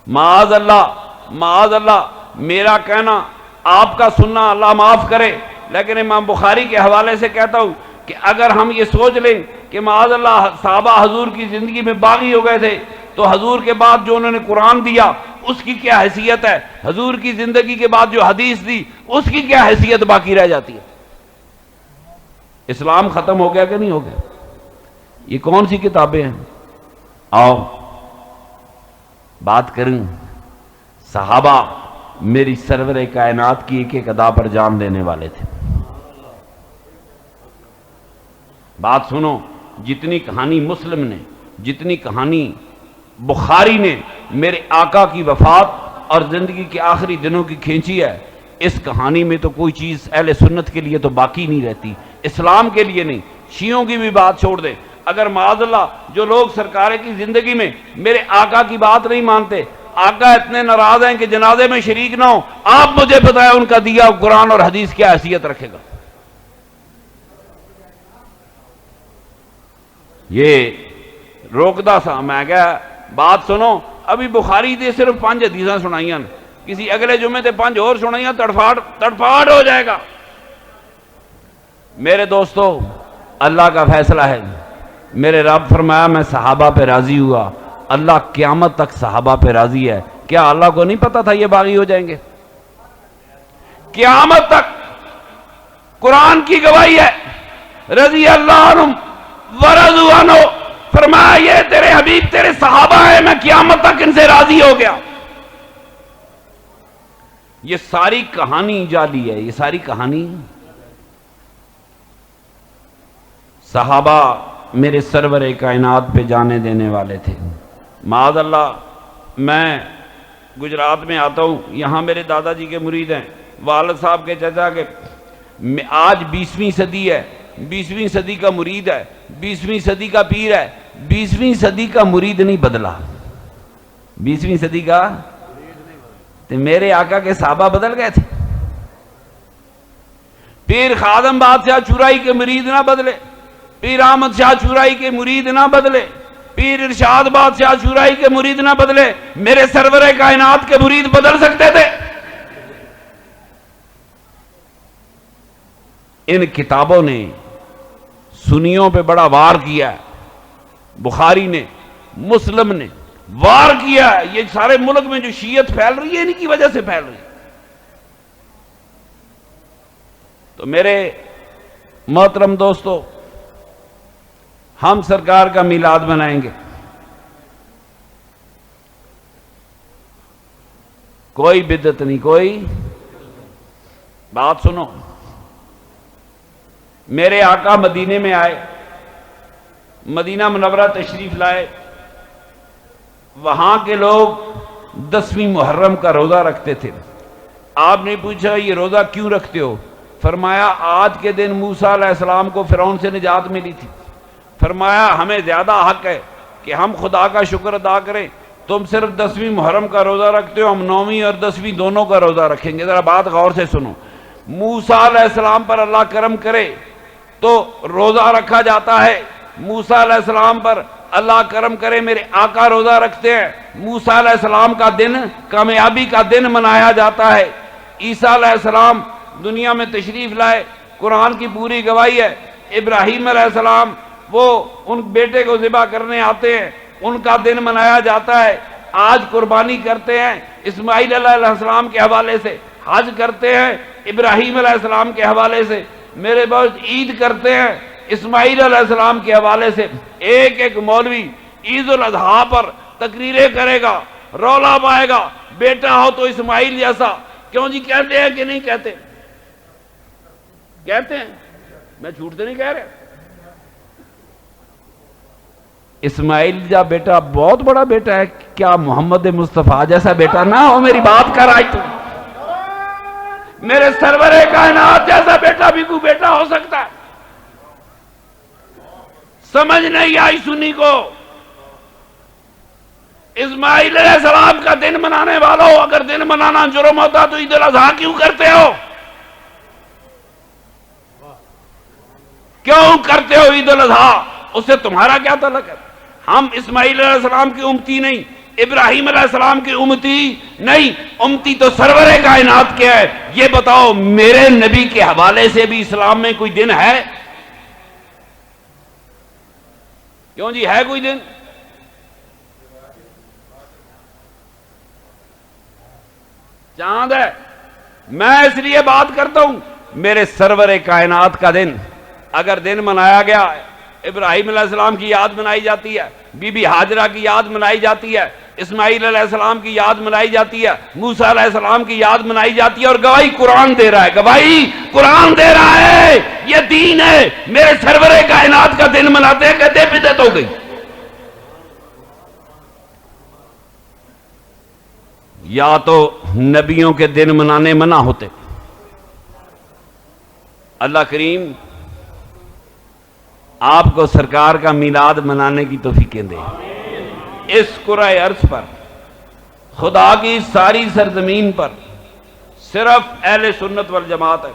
معاذ اللہ میرا کہنا، آپ کا سننا اللہ معاف کرے، لیکن امام بخاری کے حوالے سے کہتا ہوں کہ اگر ہم یہ سوچ لیں کہ معاذ اللہ صحابہ حضور کی زندگی میں باغی ہو گئے تھے، تو حضور کے بعد جو انہوں نے قرآن دیا اس کی کیا حیثیت ہے؟ حضور کی زندگی کے بعد جو حدیث دی اس کی کیا حیثیت باقی رہ جاتی ہے؟ اسلام ختم ہو گیا کہ نہیں ہو گیا؟ یہ کون سی کتابیں ہیں؟ آؤ بات کریں۔ صحابہ میری سرور کائنات کی ایک ایک ادا پر جان دینے والے تھے۔ بات سنو، جتنی کہانی مسلم نے، جتنی کہانی بخاری نے میرے آقا کی وفات اور زندگی کے آخری دنوں کی کھینچی ہے، اس کہانی میں تو کوئی چیز اہل سنت کے لیے تو باقی نہیں رہتی، اسلام کے لیے نہیں۔ شیعوں کی بھی بات چھوڑ دیں، اگر معاذ اللہ جو لوگ سرکار کی زندگی میں میرے آقا کی بات نہیں مانتے، آقا اتنے ناراض ہیں کہ جنازے میں شریک نہ ہو، آپ مجھے بتائیں ان کا دیا قرآن اور حدیث کیا حیثیت رکھے گا؟ یہ روکدا سا میں کہا بات سنو، ابھی بخاری دے صرف 5 حدیثاں سنائیاں، کسی اگلے جمعے تے 5 اور سنائیاں، تڑفاڑ ہو جائے گا۔ میرے دوستو، اللہ کا فیصلہ ہے، میرے رب فرمایا میں صحابہ پہ راضی ہوا، اللہ قیامت تک صحابہ پہ راضی ہے۔ کیا اللہ کو نہیں پتا تھا یہ باغی ہو جائیں گے؟ قیامت تک قرآن کی گواہی ہے، رضی اللہ عنہم ورضوا عنہ، فرمایا یہ تیرے حبیب تیرے صحابہ ہیں، میں قیامت تک ان سے راضی ہو گیا۔ یہ ساری کہانی جعلی ہے، یہ ساری کہانی۔ صحابہ میرے سرور کائنات پہ جانے دینے والے تھے۔ معاذ اللہ میں گجرات میں آتا ہوں، یہاں میرے دادا جی کے مرید ہیں، والد صاحب کے چچا کے، آج 20ویں صدی ہے، 20ویں صدی کا مرید ہے، 20ویں صدی کا پیر ہے، 20ویں صدی کا مرید نہیں بدلا، 20ویں صدی کا تو میرے آقا کے صحابہ بدل گئے تھے۔ پیر خادم بادشاہ چورائی کے مرید نہ بدلے، پیر احمد شاہ چورائی کے مرید نہ بدلے، پیر ارشاد بادشاہ چورائی کے مرید نہ بدلے، میرے سرور کائنات کے مرید بدل سکتے تھے؟ ان کتابوں نے سنیوں پہ بڑا وار کیا ہے، بخاری نے، مسلم نے وار کیا ہے۔ یہ سارے ملک میں جو شیعت پھیل رہی ہے، ان کی وجہ سے پھیل رہی ہے۔ تو میرے محترم دوستو، ہم سرکار کا میلاد منائیں گے، کوئی بدعت نہیں، کوئی بات سنو، میرے آقا مدینے میں آئے، مدینہ منورہ تشریف لائے، وہاں کے لوگ 10ویں محرم کا روزہ رکھتے تھے۔ آپ نے پوچھا یہ روزہ کیوں رکھتے ہو؟ فرمایا آج کے دن موسیٰ علیہ السلام کو فرعون سے نجات ملی تھی۔ فرمایا ہمیں زیادہ حق ہے کہ ہم خدا کا شکر ادا کریں، تم صرف 10ویں محرم کا روزہ رکھتے ہو، ہم 9ویں اور 10ویں دونوں کا روزہ رکھیں گے۔ ذرا بات غور سے سنو، موسیٰ علیہ السلام پر اللہ کرم کرے تو روزہ رکھا جاتا ہے، موسیٰ علیہ السلام پر اللہ کرم کرے میرے آقا روزہ رکھتے ہیں، موسیٰ علیہ السلام کا دن کامیابی کا دن منایا جاتا ہے۔ عیسیٰ علیہ السلام دنیا میں تشریف لائے، قرآن کی پوری گواہی ہے، ابراہیم علیہ السلام وہ ان بیٹے کو ذبح کرنے آتے ہیں، ان کا دن منایا جاتا ہے۔ آج قربانی کرتے ہیں اسماعیل علیہ السلام کے حوالے سے، حج کرتے ہیں ابراہیم علیہ السلام کے حوالے سے، میرے بہت عید کرتے ہیں اسماعیل علیہ السلام کے حوالے سے۔ ایک ایک مولوی عید الاضحیٰ پر تقریریں کرے گا، رولا پائے گا، بیٹا ہو تو اسماعیل جیسا۔ کیوں جی کہتے ہیں کہ نہیں کہتے؟ کہتے ہیں، میں جھوٹ تو نہیں کہہ رہا۔ اسماعیل جا بیٹا بہت بڑا بیٹا ہے، کیا محمد مصطفیٰ جیسا بیٹا نہ ہو؟ میری بات کر آئی تو میرے سرور کائنات جیسا بیٹا بھی کوئی بیٹا ہو سکتا ہے؟ سمجھ نہیں آئی سنی کو؟ اسماعیل علیہ السلام کا دن منانے والوں، اگر دن منانا جرم ہوتا تو عید الاضحیٰ کیوں کرتے ہو؟ کیوں کرتے ہو عید الاضحیٰ؟ اس سے تمہارا کیا تعلق ہے؟ ہم اسماعیل علیہ السلام کی امتی نہیں، ابراہیم علیہ السلام کی امتی نہیں، امتی تو سرور کائنات کے ہے۔ یہ بتاؤ میرے نبی کے حوالے سے بھی اسلام میں کوئی دن ہے؟ کیوں جی، ہے کوئی دن؟ چاند ہے۔ میں اس لیے بات کرتا ہوں، میرے سرور کائنات کا دن اگر دن منایا گیا، ابراہیم علیہ السلام کی یاد منائی جاتی ہے، بی بی ہاجرہ کی یاد منائی جاتی ہے، اسماعیل علیہ السلام کی یاد منائی جاتی ہے، موسیٰ علیہ السلام کی یاد منائی جاتی ہے، اور گواہی قرآن دے رہا ہے، گواہی قرآن دے رہا ہے، یہ دین ہے۔ میرے سرور کائنات کا دن مناتے ہیں، کہتے ہیں بدعت ہو گئی۔ یا تو نبیوں کے دن منانے منع ہوتے۔ اللہ کریم آپ کو سرکار کا میلاد منانے کی توفیقیں دے۔ اس کرۂ ارض پر، خدا کی ساری سرزمین پر صرف اہل سنت والجماعت ہے،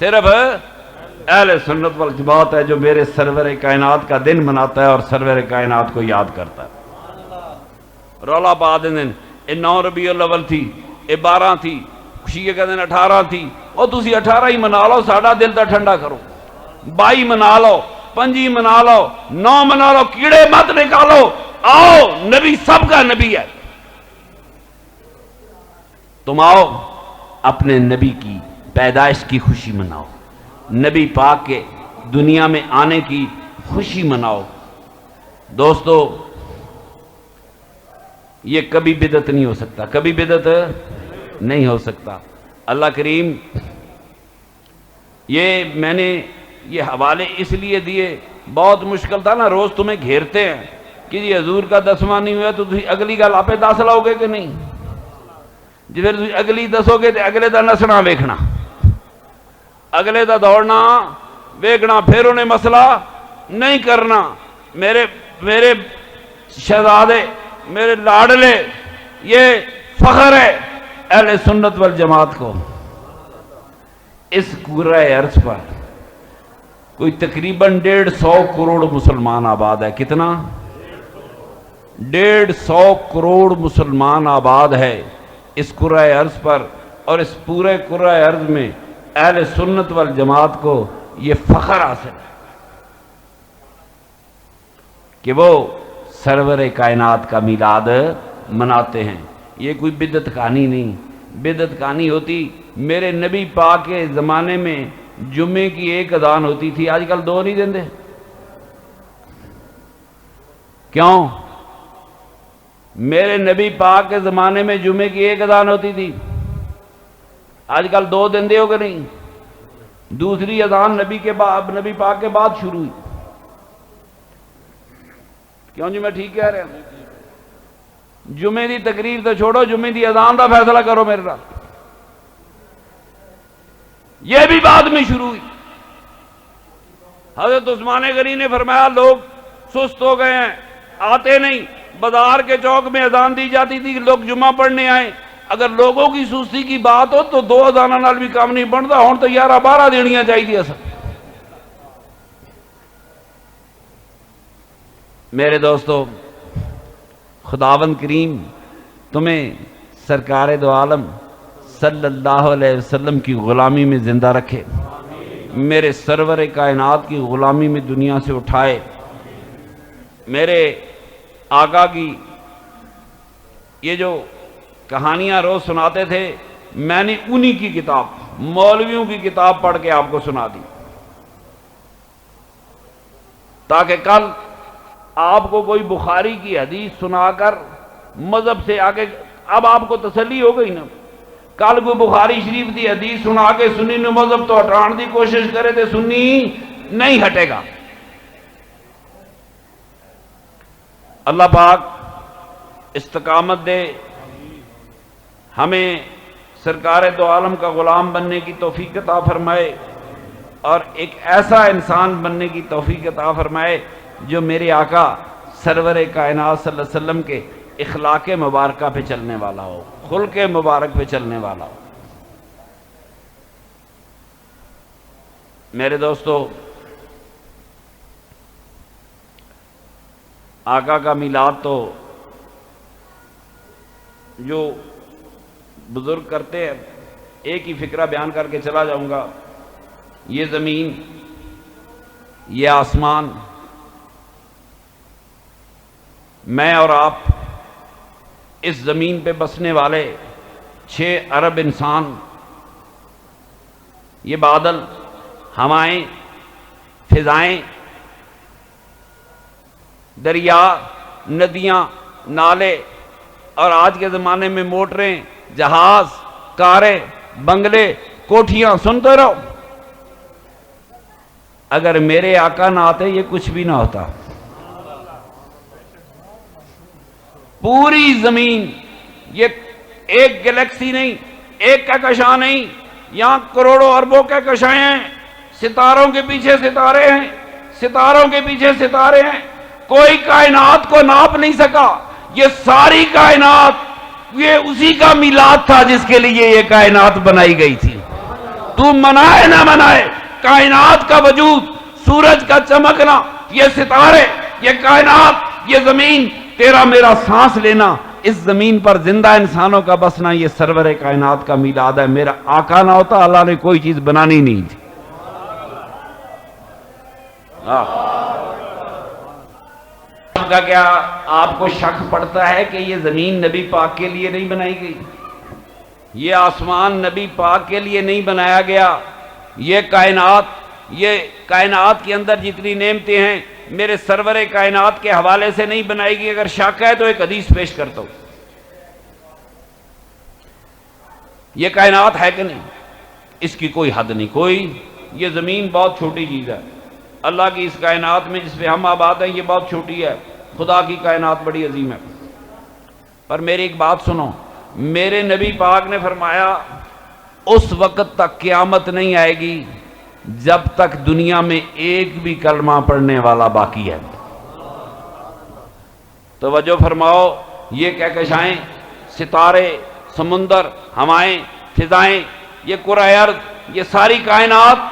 صرف اہل سنت والجماعت ہے جو میرے سرور کائنات کا دن مناتا ہے اور سرور کائنات کو یاد کرتا ہے۔ رولا پا دن یہ 9 ربیع الاول تھی، یہ 12 تھی، خوشی کا دن 18 تھی، اور تسی 18 ہی منا لو، ساڑا دل تا ٹھنڈا کرو، 22 منا لو، 5 منا لو، 9 منا لو، کیڑے مت نکالو، آؤ نبی سب کا نبی ہے۔ تم آؤ اپنے نبی کی پیدائش کی خوشی مناؤ، نبی پاک کے دنیا میں آنے کی خوشی مناؤ۔ دوستو یہ کبھی بدعت نہیں ہو سکتا، کبھی بدعت نہیں ہو سکتا۔ اللہ کریم یہ میں نے یہ حوالے اس لیے دیے، بہت مشکل تھا نا، روز تمہیں گھیرتے ہیں کہ جی حضور کا 10واں نہیں ہوا تو تھی اگلی گل آپے دس لاؤ گے کہ نہیں؟ جی پھر تھی اگلی دسو گے تو اگلے دا نسنا ویکھنا، اگلے دا دوڑنا ویکھنا، پھر انہیں مسئلہ نہیں کرنا۔ میرے شہزادے، میرے لاڈلے، یہ فخر ہے اہل سنت والجماعت کو۔ اس کرۂ ارض پر کوئی تقریباً 150 کروڑ مسلمان آباد ہے۔ کتنا؟ 150 کروڑ مسلمان آباد ہے اس کرۂ ارض پر، اور اس پورے کرۂ ارض میں اہل سنت والجماعت کو یہ فخر حاصل ہے کہ وہ سرور کائنات کا میلاد مناتے ہیں۔ یہ کوئی بدعت کہانی نہیں۔ بدعت کہانی ہوتی میرے نبی پاک کے زمانے میں جمعے کی 1 اذان ہوتی تھی، آج کل 2 نہیں دیندے۔ کیوں؟ میرے نبی پاک کے زمانے میں جمعے کی 1 اذان ہوتی تھی، آج کل 2 دیندے ہو کہ نہیں؟ دوسری اذان نبی پاک کے بعد شروع ہوئی۔ کیوں جی، میں ٹھیک کہہ رہا ہوں؟ جمعے دی تقریر تو چھوڑو، جمعے دی اذان دا فیصلہ کرو میرے ساتھ۔ یہ بھی بعد میں شروع ہوئی۔ حضرت عثمان غنی نے فرمایا لوگ سست ہو گئے ہیں، آتے نہیں، بازار کے چوک میں اذان دی جاتی تھی کہ لوگ جمعہ پڑھنے آئیں۔ اگر لوگوں کی سستی کی بات ہو تو 2 اذاناں نال بھی کام نہیں بنتا، ہن تو 11-12 دینیاں چاہیے اصل۔ میرے دوستو، خداوند کریم تمہیں سرکار دو عالم صلی اللہ علیہ وسلم کی غلامی میں زندہ رکھے، میرے سرور کائنات کی غلامی میں دنیا سے اٹھائے۔ میرے آقا کی یہ جو کہانیاں روز سناتے تھے، میں نے انہی کی کتاب، مولویوں کی کتاب پڑھ کے آپ کو سنا دی، تاکہ کل آپ کو کوئی بخاری کی حدیث سنا کر مذہب سے آگے، اب آپ کو تسلی ہو گئی نا، کل کوئی بخاری شریف دی حدیث سنا کے سنی نے مذہب تو ہٹان دی کوشش کرے تو سنی نہیں ہٹے گا۔ اللہ پاک استقامت دے، ہمیں سرکار دو عالم کا غلام بننے کی توفیق عطا فرمائے، اور ایک ایسا انسان بننے کی توفیق عطا فرمائے جو میرے آقا سرور کائنات صلی اللہ علیہ وسلم کے اخلاق مبارکہ پہ چلنے والا ہو، خلق مبارک پہ چلنے والا ہو۔ میرے دوستو، آقا کا میلاد تو جو بزرگ کرتے ہیں، ایک ہی فکرہ بیان کر کے چلا جاؤں گا۔ یہ زمین، یہ آسمان، میں اور آپ اس زمین پہ بسنے والے 6 ارب انسان، یہ بادل، ہوائیں، فضائیں، دریا، ندیاں، نالے، اور آج کے زمانے میں موٹریں، جہاز، کاریں، بنگلے، کوٹھیاں، سنتے رہو۔ اگر میرے آقا نہ آتے یہ کچھ بھی نہ ہوتا۔ پوری زمین، یہ ایک گلیکسی نہیں، ایک کہکشاں نہیں، یہاں کروڑوں اربوں کہکشائیں ہیں، ستاروں کے پیچھے ستارے ہیں، ستاروں کے پیچھے ستارے ہیں، کوئی کائنات کو ناپ نہیں سکا۔ یہ ساری کائنات یہ اسی کا میلاد تھا جس کے لیے یہ کائنات بنائی گئی تھی۔ تو منائے نہ منائے، کائنات کا وجود، سورج کا چمکنا، یہ ستارے، یہ کائنات، یہ زمین، تیرا میرا سانس لینا، اس زمین پر زندہ انسانوں کا بسنا، یہ سرور کائنات کا میلاد ہے۔ میرا آقا نہ ہوتا اللہ نے کوئی چیز بنانی نہیں تھی۔ کا کیا آپ کو شک پڑتا ہے کہ یہ زمین نبی پاک کے لیے نہیں بنائی گئی؟ یہ آسمان نبی پاک کے لیے نہیں بنایا گیا؟ یہ کائنات کے اندر جتنی نعمتیں ہیں میرے سرور کائنات کے حوالے سے نہیں بنائی گئی؟ اگر شک ہے تو ایک حدیث پیش کرتا ہوں۔ یہ کائنات ہے کہ نہیں، اس کی کوئی حد نہیں، کوئی، یہ زمین بہت چھوٹی چیز ہے اللہ کی اس کائنات میں جس پہ ہم آباد ہیں، یہ بہت چھوٹی ہے، خدا کی کائنات بڑی عظیم ہے۔ پر میری ایک بات سنو، میرے نبی پاک نے فرمایا اس وقت تک قیامت نہیں آئے گی جب تک دنیا میں ایک بھی کلمہ پڑھنے والا باقی ہے۔ توجہ فرماؤ، یہ کہکشائیں، ستارے، سمندر، ہوائیں، فضائیں، یہ کرۂ ارض، یہ ساری کائنات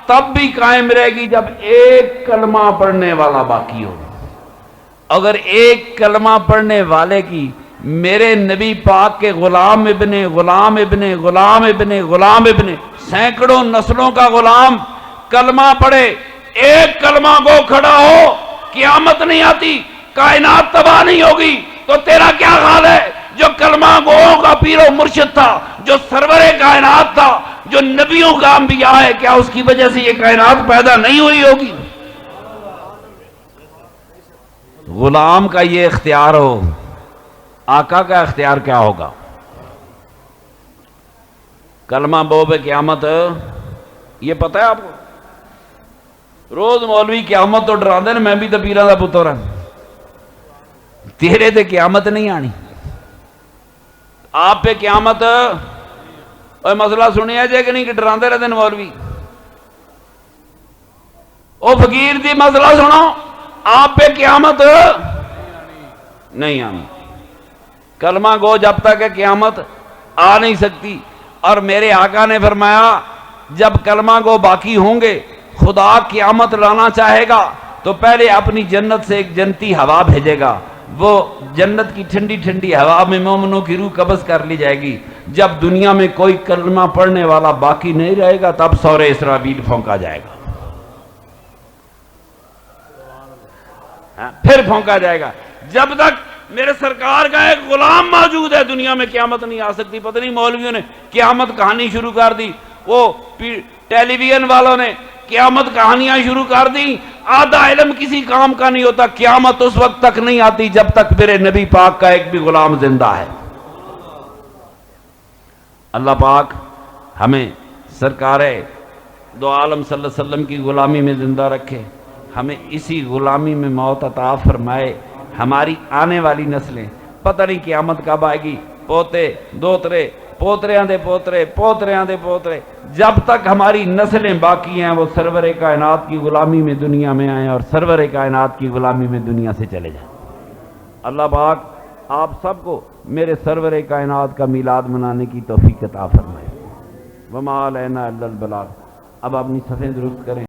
تب بھی قائم رہے گی جب ایک کلمہ پڑھنے والا باقی ہو۔ اگر ایک کلمہ پڑھنے والے کی میرے نبی پاک کے غلام ابن غلام ابن غلام ابن غلام ابن سینکڑوں نسلوں کا غلام کلمہ پڑھے، ایک کلمہ گو کھڑا ہو، قیامت نہیں آتی، کائنات تباہ نہیں ہوگی، تو تیرا کیا خیال ہے جو کلمہ گوؤں کا پیر و مرشد تھا، جو سرور کائنات تھا، جو نبیوں کا انبیاء ہے، کیا اس کی وجہ سے یہ کائنات پیدا نہیں ہوئی ہوگی؟ غلام کا یہ اختیار ہو، آقا کا اختیار کیا ہوگا؟ کلمہ بو پہ قیامت، یہ پتہ ہے آپ کو؟ روز مولوی قیامت تو ڈرا دے نا، میں بھی تو پیرا دا پتر ہوں، تیرے تے قیامت نہیں آنی، آپ پہ قیامت۔ اور مسئلہ سنیا جائے کہ نہیں کہ ڈرا دے رہتے ہیں مولوی؟ او فقیر دی مسئلہ سنو، آپ پہ قیامت نہیں آنی، کلمہ گو جب تک ہے قیامت آ نہیں سکتی۔ اور میرے آقا نے فرمایا جب کلمہ گو باقی ہوں گے، خدا قیامت لانا چاہے گا تو پہلے اپنی جنت سے ایک جنتی ہوا بھیجے گا، وہ جنت کی ٹھنڈی ٹھنڈی ہوا میں مومنوں کی روح قبض کر لی جائے گی۔ جب دنیا میں کوئی کلمہ پڑھنے والا باقی نہیں رہے گا تب سور اسرافیل پھونکا جائے گا، پھر پھونکا جائے گا۔ جب تک میرے سرکار کا ایک غلام موجود ہے دنیا میں قیامت نہیں آ سکتی۔ پتہ نہیں مولویوں نے قیامت کہانی شروع کر دی، وہ ٹیلی ویژن والوں نے قیامت کہانیاں شروع کر دی۔ آدھا علم کسی کام کا نہیں ہوتا، قیامت اس وقت تک نہیں آتی جب تک میرے نبی پاک کا ایک بھی غلام زندہ ہے۔ اللہ پاک ہمیں سرکار دو عالم صلی اللہ علیہ وسلم کی غلامی میں زندہ رکھے، ہمیں اسی غلامی میں موت عطا فرمائے۔ ہماری آنے والی نسلیں پتہ نہیں قیامت کب آئے گی، پوتے دوترے، پوتریاں دے پوترے، پوتریاں دے پوترے، جب تک ہماری نسلیں باقی ہیں وہ سرور کائنات کی غلامی میں دنیا میں آئیں اور سرور کائنات کی غلامی میں دنیا سے چلے جائیں۔ اللہ پاک آپ سب کو میرے سرور کائنات کا میلاد منانے کی توفیق عطا فرمائے۔ وما علینا الا البلاغ۔ اب اپنی صفیں درست کریں۔